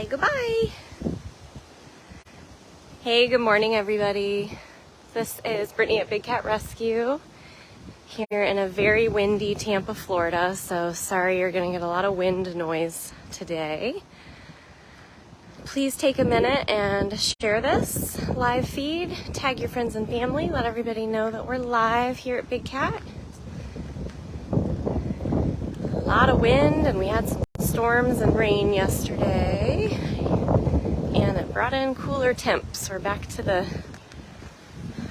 Bye, goodbye. Hey, good morning, everybody. This is Brittany at Big Cat Rescue here in a very windy Tampa, Florida. So sorry you're going to get a lot of wind noise today. Please take a minute and share this live feed. Tag your friends and family. Let everybody know that we're live here at Big Cat. A lot of wind, and we had some storms and rain yesterday. And it brought in cooler temps. We're back to the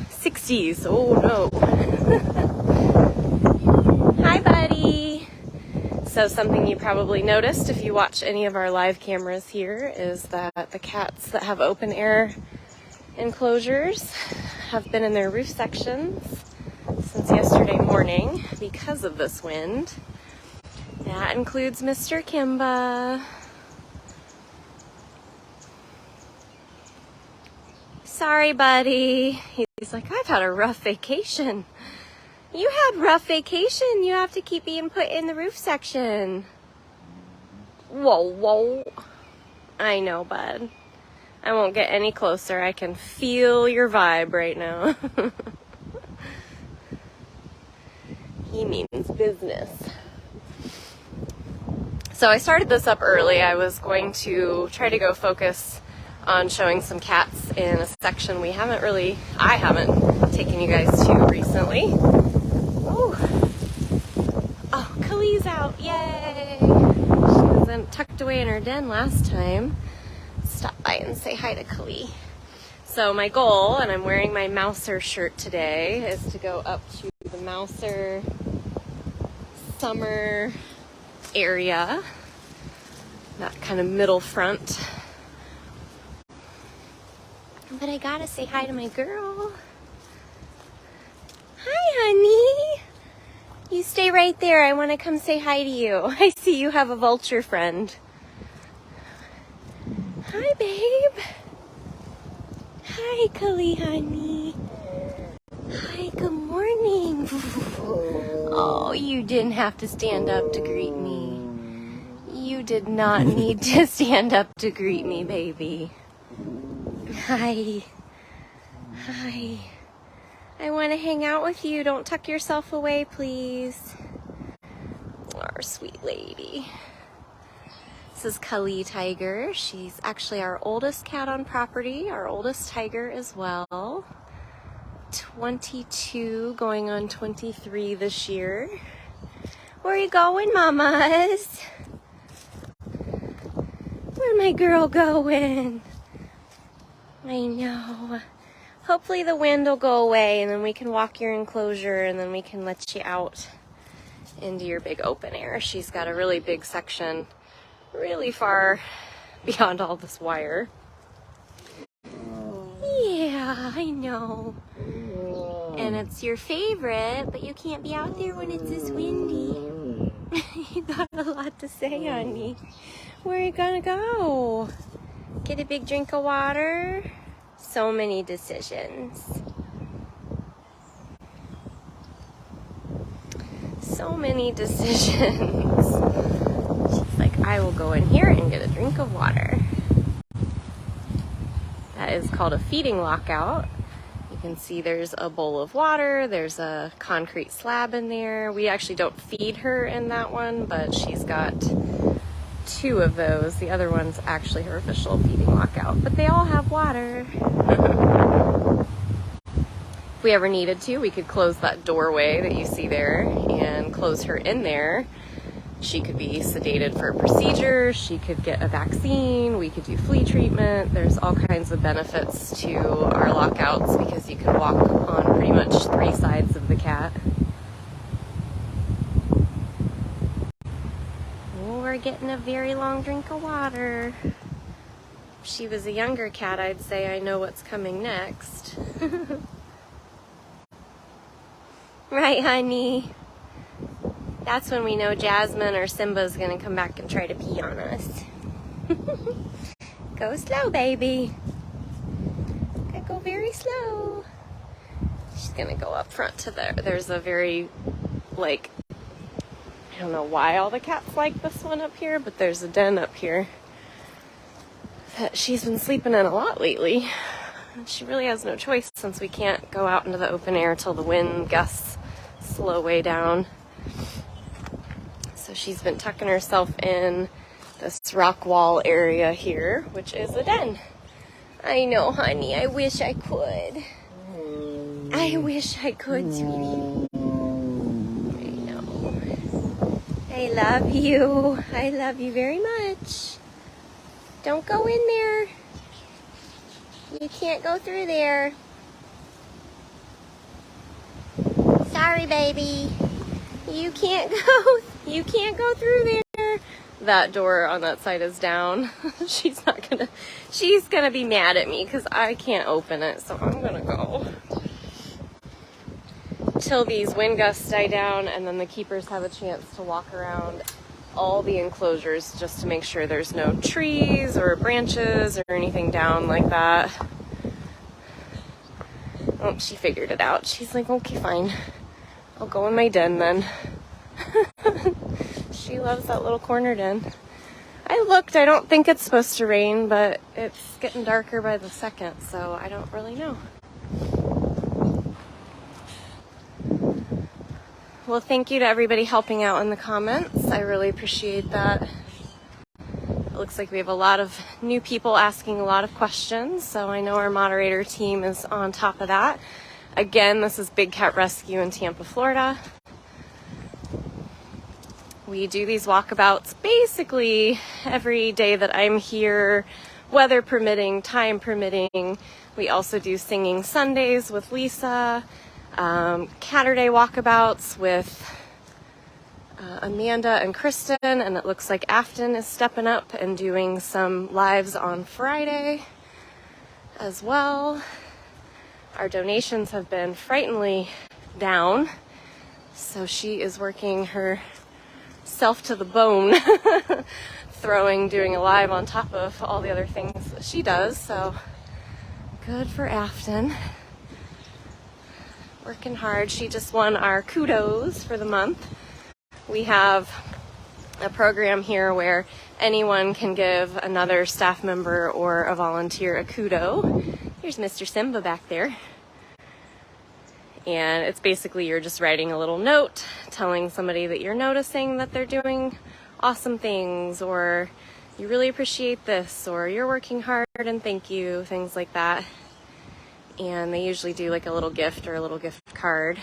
60s. Oh no. Hi, buddy. So something you probably noticed if you watch any of our live cameras here is that the cats that have open air enclosures have been in their roof sections since yesterday morning because of this wind. That includes Mr. Kimba. Sorry, buddy. He's like, I've had a rough vacation. You had rough vacation. You have to keep being put in the roof section. Whoa. I know, bud. I won't get any closer. I can feel your vibe right now. He means business. So I started this up early. I was going to try to go focus on showing some cats in a section I haven't taken you guys to recently. Oh, Kali's out, yay! She was tucked away in her den last time. Stop by and say hi to Kali. So my goal, and I'm wearing my Mouser shirt today, is to go up to the Mouser summer area, that kind of middle front. But I gotta say hi to my girl. Hi, honey. You stay right there. I want to come say hi to you. I see you have a vulture friend. Hi, babe. Hi, Kali, honey. Hi, good morning. Oh, you didn't have to stand up to greet me. You did not need to stand up to greet me, baby. Hi. I want to hang out with you. Don't tuck yourself away, please. Our sweet lady. This is Kali Tiger. She's actually our oldest cat on property, our oldest tiger as well. 22, going on 23 this year. Where are you going, mamas? Where my girl going? I know. Hopefully the wind will go away and then we can walk your enclosure and then we can let you out into your big open air. She's got a really big section, really far beyond all this wire. Yeah, I know. And it's your favorite, but you can't be out there when it's this windy. You got a lot to say, honey. Where are you gonna go? Get a big drink of water? So many decisions. So many decisions. She's like, I will go in here and get a drink of water. That is called a feeding lockout. You can see there's a bowl of water, there's a concrete slab in there. We actually don't feed her in that one, but she's got 2 of those. The other one's actually her official feeding lockout, but they all have water. If we ever needed to, we could close that doorway that you see there and close her in there. She could be sedated for a procedure, she could get a vaccine, we could do flea treatment. There's all kinds of benefits to our lockouts because you can walk on pretty much 3 sides of the cat. We're getting a very long drink of water. If she was a younger cat, I'd say I know what's coming next. Right, honey? That's when we know Jasmine or Simba's gonna come back and try to pee on us. Go slow, baby. Gotta go very slow. She's gonna go up front to there. There's a very, like, I don't know why all the cats like this one up here, but there's a den up here that she's been sleeping in a lot lately. She really has no choice since we can't go out into the open air till the wind gusts slow way down. So she's been tucking herself in this rock wall area here, which is a den. I know, honey, I wish I could. I wish I could, sweetie. I know. I love you. I love you very much. Don't go in there. You can't go through there. Sorry, baby. You can't go through there. That door on that side is down. She's gonna be mad at me because I can't open it, so I'm gonna go till these wind gusts die down, and then the keepers have a chance to walk around all the enclosures just to make sure there's no trees or branches or anything down like that. Oh, she figured it out. She's like, okay, fine. I'll go in my den then. She loves that little corner den. I looked, I don't think it's supposed to rain, but it's getting darker by the second, so I don't really know. Well, thank you to everybody helping out in the comments. I really appreciate that. It looks like we have a lot of new people asking a lot of questions, so I know our moderator team is on top of that. Again, this is Big Cat Rescue in Tampa, Florida. We do these walkabouts basically every day that I'm here, weather permitting, time permitting. We also do singing Sundays with Lisa, Catterday walkabouts with Amanda and Kristen, and it looks like Afton is stepping up and doing some lives on Friday as well. Our donations have been frighteningly down, so she is working herself to the bone, doing a live on top of all the other things that she does, so good for Afton. Working hard. She just won our Kudos for the month. We have a program here where anyone can give another staff member or a volunteer a Kudo. Here's Mr. Simba back there. And it's basically you're just writing a little note telling somebody that you're noticing that they're doing awesome things, or you really appreciate this, or you're working hard and thank you, things like that. And they usually do like a little gift or a little gift card.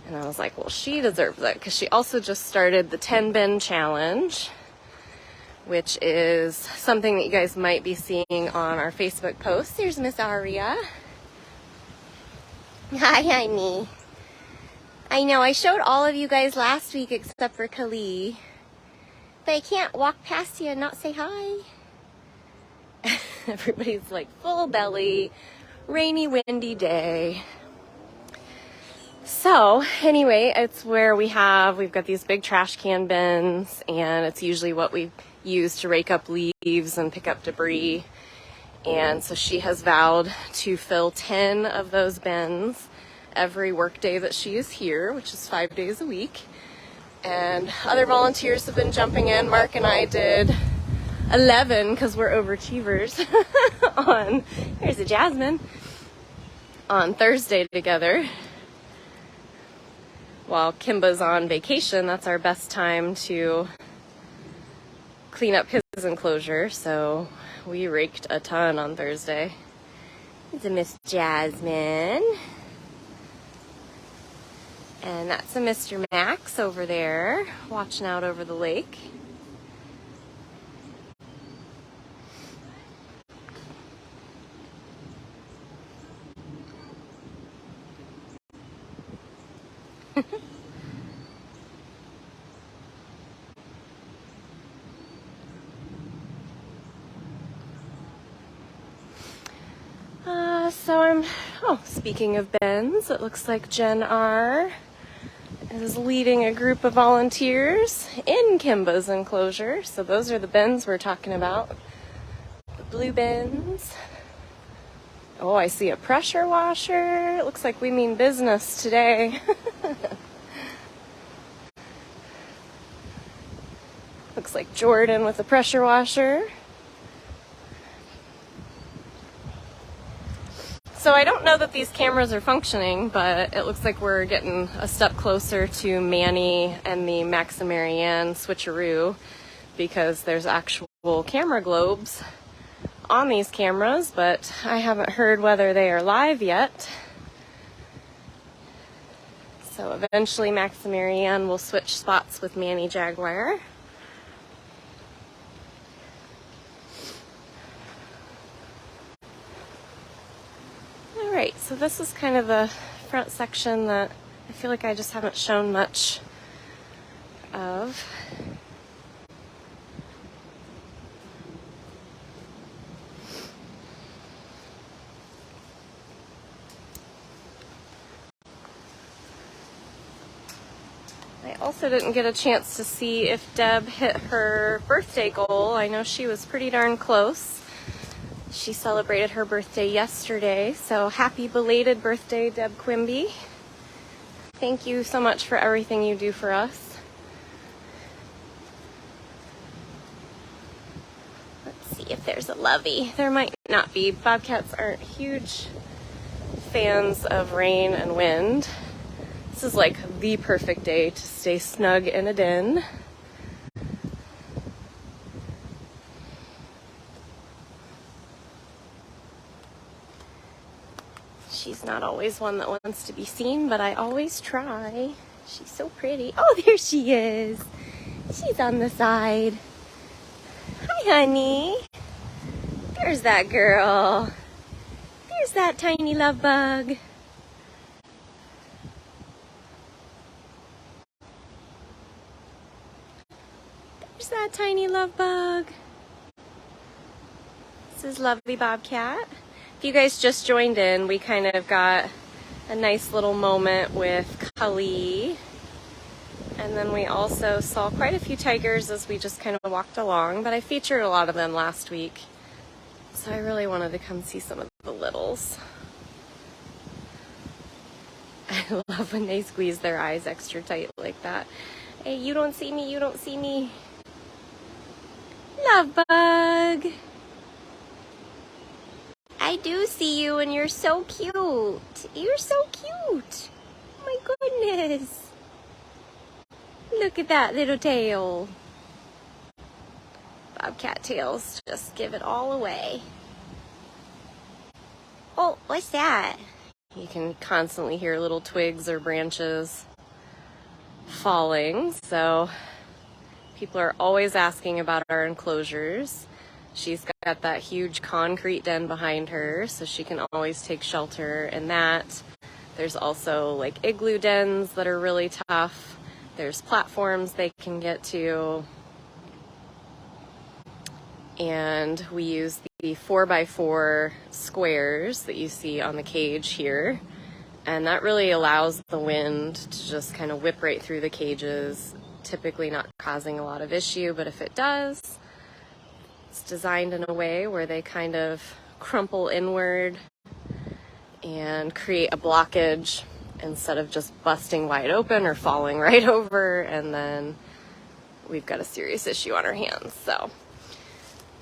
And I was like, well, she deserves it, because she also just started the 10 bin challenge, which is something that you guys might be seeing on our Facebook post. Here's Miss Aria. Hi, honey. I know I showed all of you guys last week except for Kali, but I can't walk past you and not say hi. Everybody's like full belly, rainy, windy day. So anyway, it's where we've got these big trash can bins, and it's usually what we use to rake up leaves and pick up debris. And so she has vowed to fill 10 of those bins every work day that she is here, which is 5 days a week. And other volunteers have been jumping in. Mark and I did 11 because we're overachievers here's a Jasmine, on Thursday together. While Kimba's on vacation, that's our best time to clean up his enclosure, so we raked a ton on Thursday. It's a Miss Jasmine. And that's a Mr. Max over there, watching out over the lake. Speaking of bins, it looks like Jen R is leading a group of volunteers in Kimba's enclosure. So those are the bins we're talking about, the blue bins. Oh, I see a pressure washer. It looks like we mean business today. Looks like Jordan with a pressure washer. So I don't know that these cameras are functioning, but it looks like we're getting a step closer to Manny and the Maximarian switcheroo, because there's actual camera globes on these cameras, but I haven't heard whether they are live yet. So eventually Maximarian will switch spots with Manny Jaguar. Alright, so this is kind of the front section that I feel like I just haven't shown much of. I also didn't get a chance to see if Deb hit her birthday goal. I know she was pretty darn close. She celebrated her birthday yesterday, so happy belated birthday, Deb Quimby. Thank you so much for everything you do for us. Let's see if there's a Lovey. There might not be. Bobcats aren't huge fans of rain and wind. This is like the perfect day to stay snug in a den. She's not always one that wants to be seen, but I always try. She's so pretty. Oh, there she is. She's on the side. Hi, honey. There's that girl. There's that tiny love bug. There's that tiny love bug. This is Lovey Bobcat. If you guys just joined in, we kind of got a nice little moment with Cully. And then we also saw quite a few tigers as we just kind of walked along, but I featured a lot of them last week. So I really wanted to come see some of the littles. I love when they squeeze their eyes extra tight like that. Hey, you don't see me, you don't see me. Love bug. I do see you and you're so cute. You're so cute. Oh my goodness. Look at that little tail. Bobcat tails just give it all away. Oh, what's that? You can constantly hear little twigs or branches falling, so people are always asking about our enclosures. She's got that huge concrete den behind her, so she can always take shelter in that. There's also like igloo dens that are really tough. There's platforms they can get to. And we use the 4x4 squares that you see on the cage here. And that really allows the wind to just kind of whip right through the cages, typically not causing a lot of issue, but if it does, it's designed in a way where they kind of crumple inward and create a blockage instead of just busting wide open or falling right over, and then we've got a serious issue on our hands. So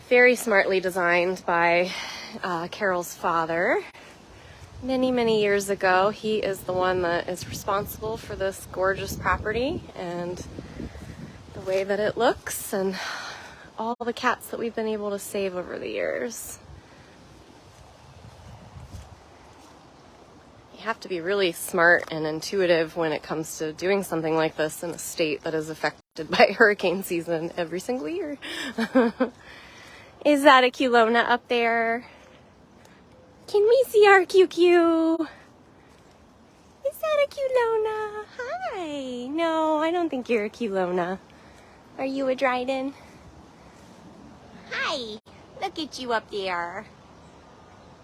very smartly designed by Carol's father many, many years ago. He is the one that is responsible for this gorgeous property and the way that it looks and all the cats that we've been able to save over the years. You have to be really smart and intuitive when it comes to doing something like this in a state that is affected by hurricane season every single year. Is that a Kewlona up there? Can we see our Q-Q? Is that a Kewlona? Hi. No, I don't think you're a Kewlona. Are you a Dryden? Hi. Look at you up there.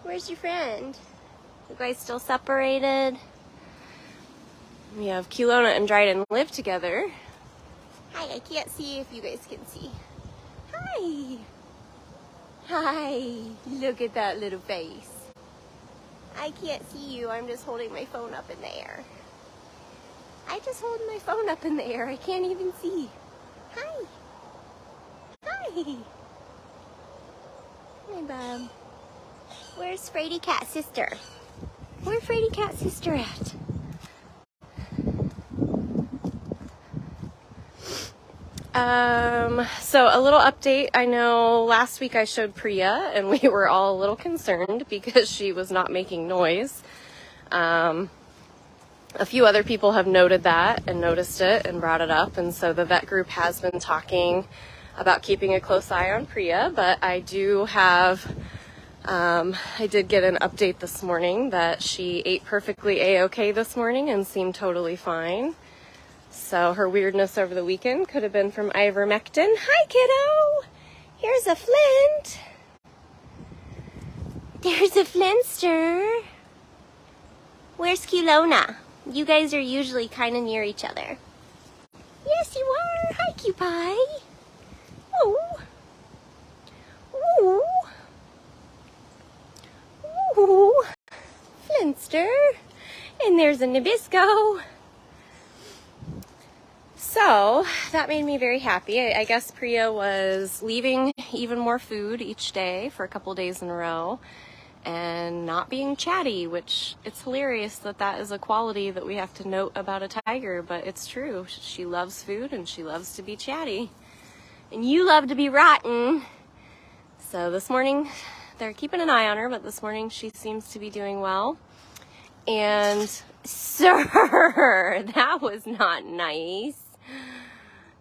Where's your friend? You guys still separated? We have Kilona and Dryden live together. Hi, I can't see if you guys can see. Hi. Hi. Look at that little face. I can't see you. I'm just holding my phone up in the air. I just hold my phone up in the air. I can't even see. Hi. Hi. Hi, Bob. Where's Frady Cat's sister? Where's Fraidy Cat sister at? So a little update. I know last week I showed Priya and we were all a little concerned because she was not making noise. A few other people have noted that and noticed it and brought it up, and so the vet group has been talking about keeping a close eye on Priya, but I do have, I did get an update this morning that she ate perfectly a-okay this morning and seemed totally fine. So her weirdness over the weekend could have been from ivermectin. Hi, kiddo! Here's a Flint. There's a Flintster. Where's Kewlona? You guys are usually kind of near each other. Yes, you are. Hi, Cutie Pie. Oh. Ooh. Ooh. Flintster. And there's a Nabisco. So that made me very happy. I guess Priya was leaving even more food each day for a couple days in a row and not being chatty, which it's hilarious that that is a quality that we have to note about a tiger, but it's true. She loves food and she loves to be chatty. And you love to be rotten. So this morning, they're keeping an eye on her, but this morning she seems to be doing well. And sir, that was not nice.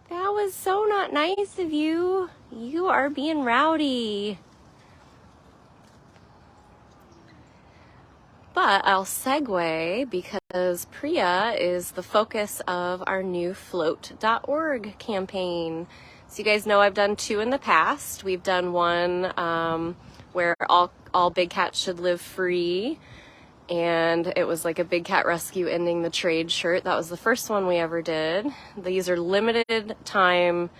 That was so not nice of you. You are being rowdy. But I'll segue because Priya is the focus of our new float.org campaign. So you guys know I've done 2 in the past. We've done one where all big cats should live free. And it was like a big cat rescue ending the trade shirt. That was the first one we ever did. These are limited time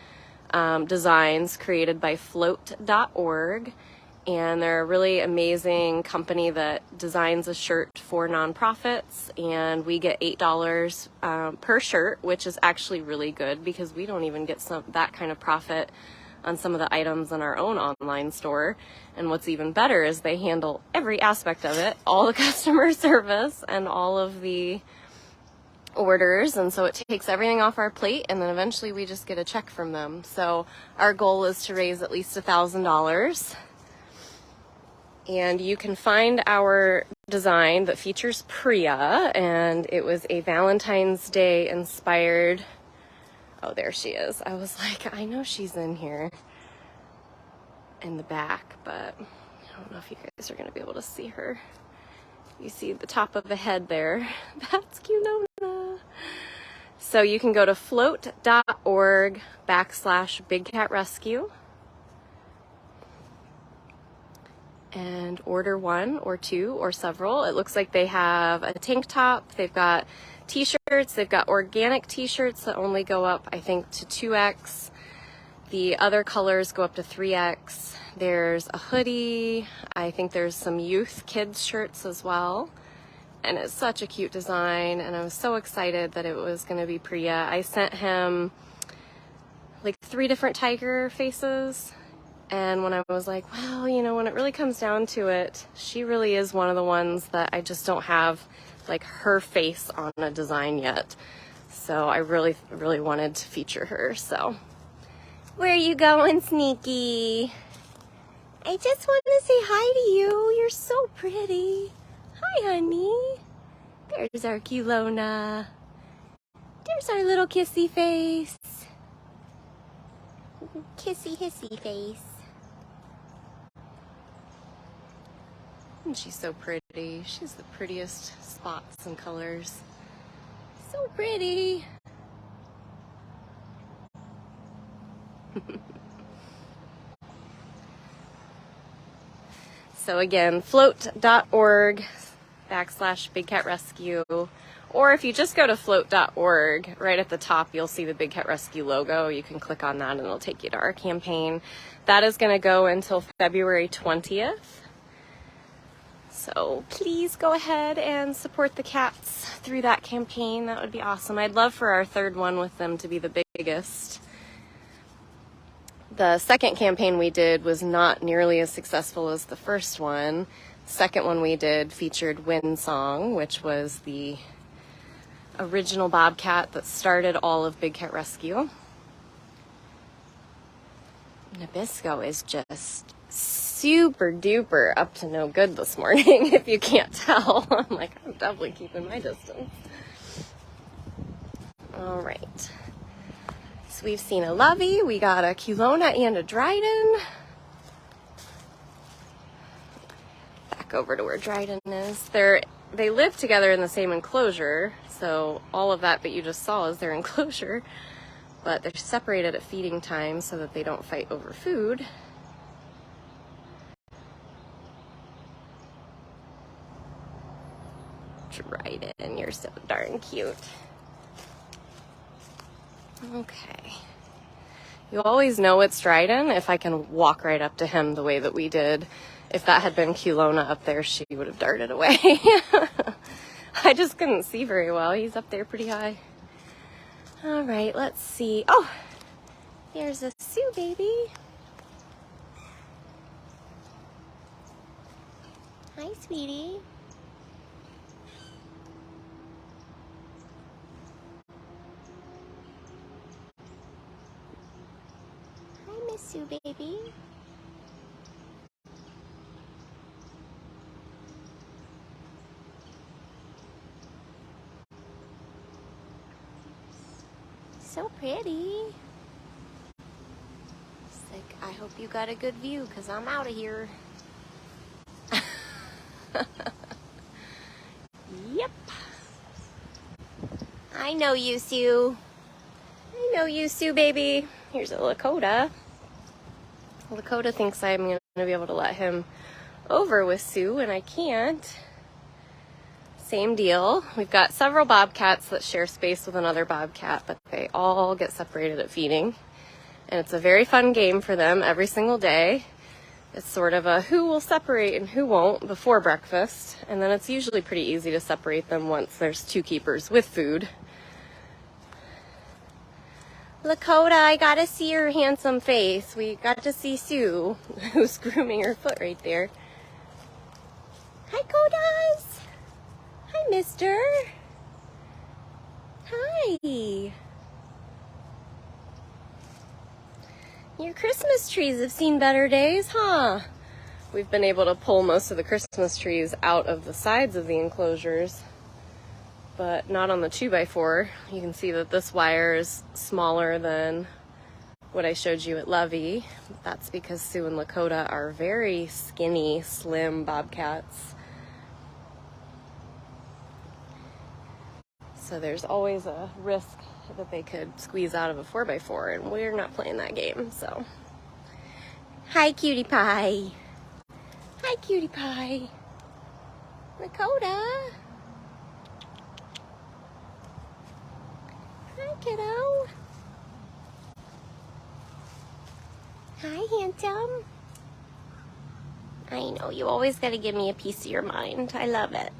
designs created by float.org. And they're a really amazing company that designs a shirt for nonprofits. And we get $8 per shirt, which is actually really good because we don't even get that kind of profit on some of the items in our own online store. And what's even better is they handle every aspect of it, all the customer service and all of the orders, and so it takes everything off our plate, and then eventually we just get a check from them. So our goal is to raise at least $1,000. And you can find our design that features Priya, and it was a Valentine's Day inspired. Oh, there she is. I was like, I know she's in here in the back, but I don't know if you guys are going to be able to see her. You see the top of the head there. That's Kilona. So you can go to float.org/bigcatrescue and order 1 or 2 or several. It looks like they have a tank top. They've got t-shirts. They've got organic t-shirts that only go up, I think, to 2X. The other colors go up to 3X. There's a hoodie. I think there's some youth kids shirts as well. And it's such a cute design. And I was so excited that it was going to be Priya. I sent him like 3 different tiger faces. And when I was like, well, you know, when it really comes down to it, she really is one of the ones that I just don't have like her face on a design yet. So I really, really wanted to feature her. So where are you going, Sneaky? I just want to say hi to you. You're so pretty. Hi, honey. There's our Kilona. There's our little kissy face. Kissy, hissy face. And she's so pretty. She's the prettiest spots and colors. So pretty. So again, float.org/bigcatrescue. Or if you just go to float.org, right at the top, you'll see the Big Cat Rescue logo. You can click on that and it'll take you to our campaign. That is going to go until February 20th. So please go ahead and support the cats through that campaign. That would be awesome. I'd love for our 3rd one with them to be the biggest. The second campaign we did was not nearly as successful as the first one. Second one we did featured Wind Song, which was the original Bobcat that started all of Big Cat Rescue. Nabisco is just super duper up to no good this morning, if you can't tell. I'm like, I'm definitely keeping my distance. All right. So we've seen a Lovey, we got a Kilona and a Dryden. Back over to where Dryden is. They live together in the same enclosure, so all of that you just saw is their enclosure, but they're separated at feeding time so that they don't fight over food. Dryden, you're so darn cute. Okay. You always know it's Dryden if I can walk right up to him the way that we did. If that had been Kewlona up there, she would have darted away. I just couldn't see very well. He's up there pretty high. All right, let's see. Oh, there's a Sioux baby. Hi, sweetie. Hi, Miss Sioux baby. So pretty. It's like, I hope you got a good view because I'm out of here. Yep. I know you, Sioux. I know you, Sioux baby. Here's a Lakota. Lakota thinks I'm going to be able to let him over with Sioux, and I can't. Same deal. We've got several Bobcats that share space with another Bobcat, but they all get separated at feeding. And it's a very fun game for them every single day. It's sort of a who will separate and who won't before breakfast. And then it's usually pretty easy to separate them once there's two keepers with food. Lakota, I got to see your handsome face. We got to see Sioux, who's grooming her foot right there. Hi, Kudos. Hi, mister. Hi. Your Christmas trees have seen better days, huh? We've been able to pull most of the Christmas trees out of the sides of the enclosures, but not on the 2x4. You can see that this wire is smaller than what I showed you at Lovey. That's because Sioux and Lakota are very skinny, slim Bobcats. So there's always a risk that they could squeeze out of a 4x4, and we're not playing that game, so. Hi, Cutie Pie. Hi, Cutie Pie. Lakota. Hi, kiddo. Hi, handsome. I know, you always gotta give me a piece of your mind. I love it.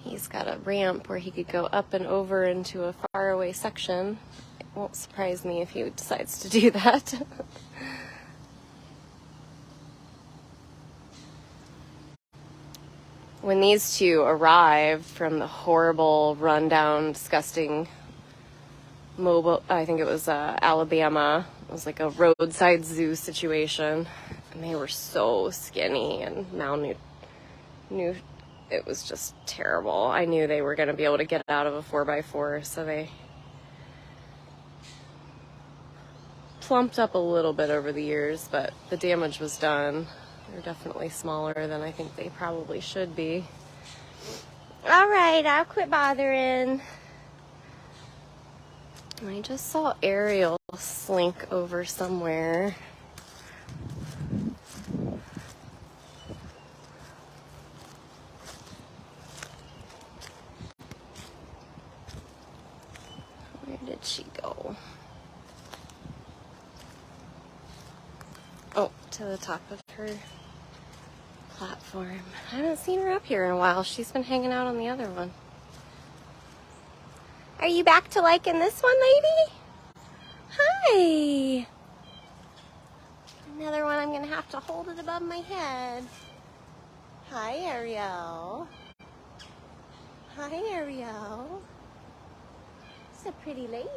He's got a ramp where he could go up and over into a faraway section. It won't surprise me if he decides to do that. When these two arrived from the horrible, rundown, disgusting mobile, I think it was Alabama. It was like a roadside zoo situation. And they were so skinny and malnourished. It was just terrible. I knew they were going to be able to get out of a 4x4, so they plumped up a little bit over the years, but the damage was done. They're definitely smaller than I think they probably should be. All right, I'll quit bothering. I just saw Ariel slink over somewhere. Where did she go? Oh, to the top of her platform. I haven't seen her up here in a while. She's been hanging out on the other one. Are you back to liking this one, lady? Hi. Another one, I'm gonna have to hold it above my head. Hi, Ariel. Hi, Ariel. It's a pretty lady.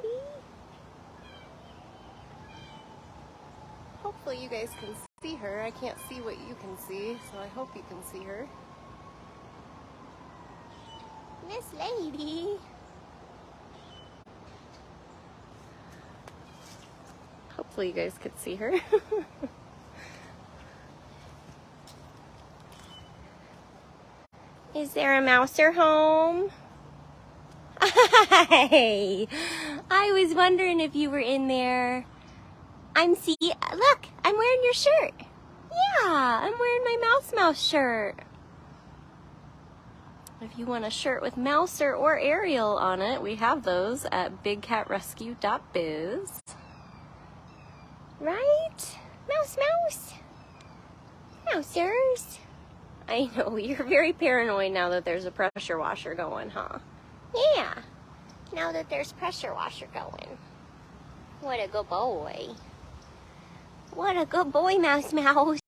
Hopefully you guys can see her. I can't see what you can see, so I hope you can see her. Miss Lady. Hopefully you guys could see her. Is there a mouser home? Hi. I was wondering if you were in there. Look, I'm wearing your shirt. Yeah, I'm wearing my Mouse shirt. If you want a shirt with Mouser or Ariel on it, we have those at bigcatrescue.biz. Right? Mouse. Mousers. I know, you're very paranoid now that there's a pressure washer going, huh? Yeah, now that there's pressure washer going. What a good boy. What a good boy, Mouse. Mouse.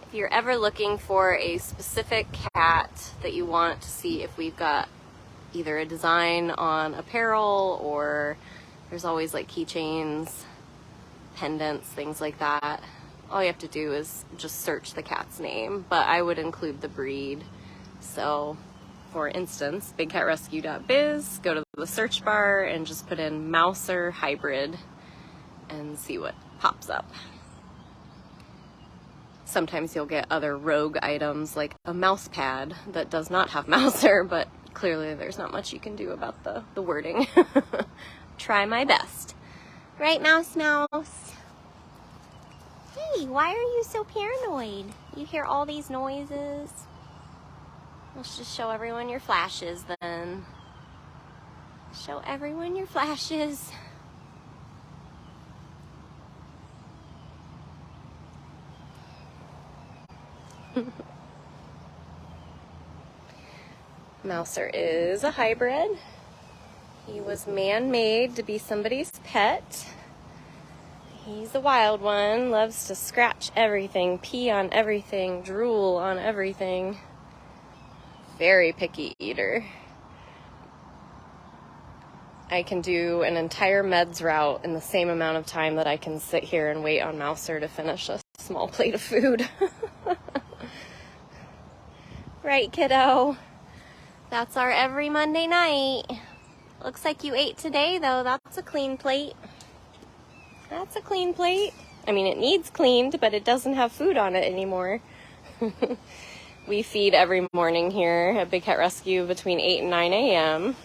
If you're ever looking for a specific cat that you want to see if we've got either a design on apparel, or there's always like keychains, pendants, things like that, all you have to do is just search the cat's name, but I would include the breed. So for instance, bigcatrescue.biz, go to the search bar and just put in Mouser hybrid and see what pops up. Sometimes you'll get other rogue items like a mouse pad that does not have Mouser, but clearly there's not much you can do about the wording. Try my best. Right, Mouse? Hey, why are you so paranoid? You hear all these noises? Let's just show everyone your flashes then. Show everyone your flashes. Mouser is a hybrid. He was man-made to be somebody's pet. He's a wild one, loves to scratch everything, pee on everything, drool on everything. Very picky eater. I can do an entire meds route in the same amount of time that I can sit here and wait on Mouser to finish a small plate of food. Right, kiddo? That's our every Monday night. Looks like you ate today, though. That's a clean plate. That's a clean plate. I mean, it needs cleaned, but it doesn't have food on it anymore. We feed every morning here at Big Cat Rescue between 8 and 9 a.m.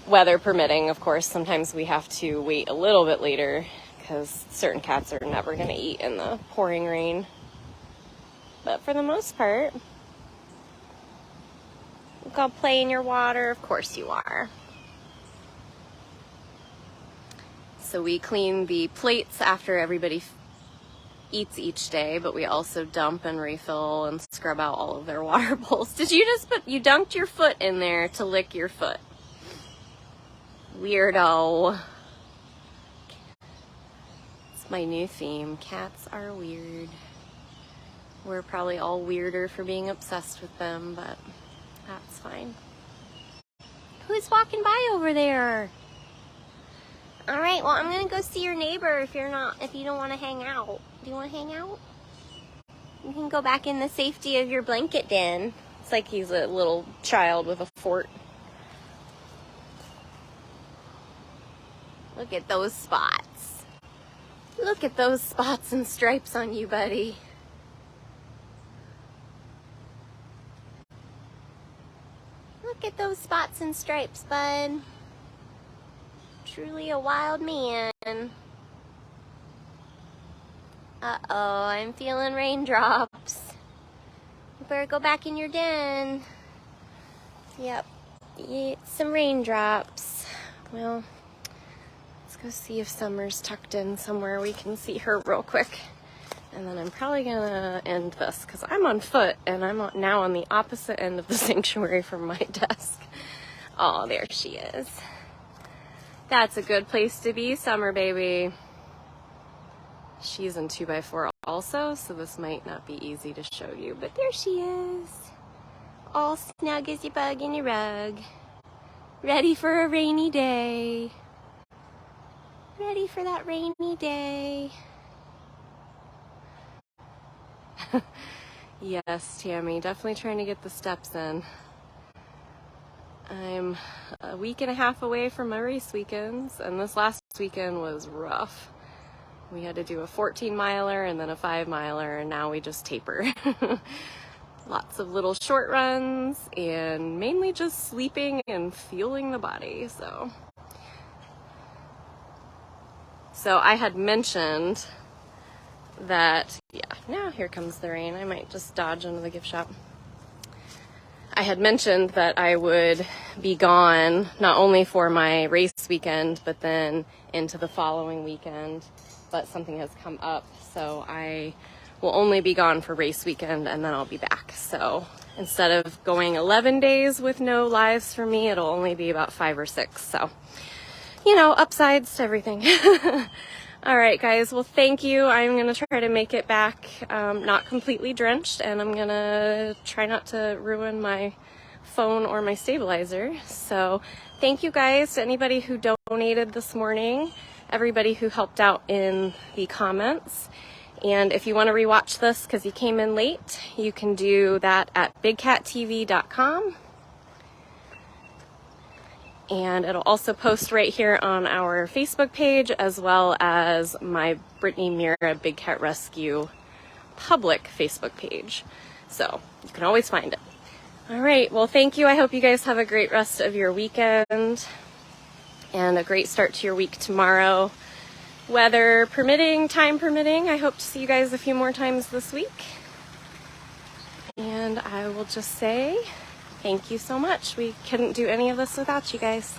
Weather permitting, of course. Sometimes we have to wait a little bit later because certain cats are never going to eat in the pouring rain. But for the most part, you go play in your water. Of course you are. So we clean the plates after everybody eats each day, but we also dump and refill and scrub out all of their water bowls. Did you just you dunked your foot in there to lick your foot? Weirdo. It's my new theme. Cats are weird. We're probably all weirder for being obsessed with them, but that's fine. Who's walking by over there? All right, well, I'm gonna go see your neighbor if you don't want to hang out. Do you want to hang out? You can go back in the safety of your blanket den. It's like he's a little child with a fort. Look at those spots. Look at those spots and stripes on you, buddy. Look at those spots and stripes, bud. Truly a wild man. Uh-oh, I'm feeling raindrops. You better go back in your den. Yep, some raindrops. Well, let's go see if Summer's tucked in somewhere we can see her real quick. And then I'm probably gonna end this because I'm on foot and I'm now on the opposite end of the sanctuary from my desk. Oh, there she is. That's a good place to be, Summer Baby. She's in 2x4 also, so this might not be easy to show you, but there she is. All snug as your bug in your rug. Ready for a rainy day. Ready for that rainy day. Yes, Tammy, definitely trying to get the steps in. I'm a week and a half away from my race weekends, and this last weekend was rough. We had to do a 14-miler and then a 5-miler, and now we just taper. Lots of little short runs, and mainly just sleeping and fueling the body, so I had mentioned that, yeah, now here comes the rain. I might just dodge into the gift shop. I had mentioned that I would be gone not only for my race weekend, but then into the following weekend, but something has come up, so I will only be gone for race weekend and then I'll be back. So instead of going 11 days with no lives for me, it'll only be about 5 or 6. So, you know, upsides to everything. All right, guys. Well, thank you. I'm going to try to make it back not completely drenched, and I'm going to try not to ruin my phone or my stabilizer. So thank you guys to anybody who donated this morning, everybody who helped out in the comments. And if you want to rewatch this because you came in late, you can do that at bigcattv.com. And it'll also post right here on our Facebook page, as well as my Brittany Mira Big Cat Rescue public Facebook page. So you can always find it. All right, well, thank you. I hope you guys have a great rest of your weekend and a great start to your week tomorrow. Weather permitting, time permitting, I hope to see you guys a few more times this week. And I will just say thank you so much. We couldn't do any of this without you guys.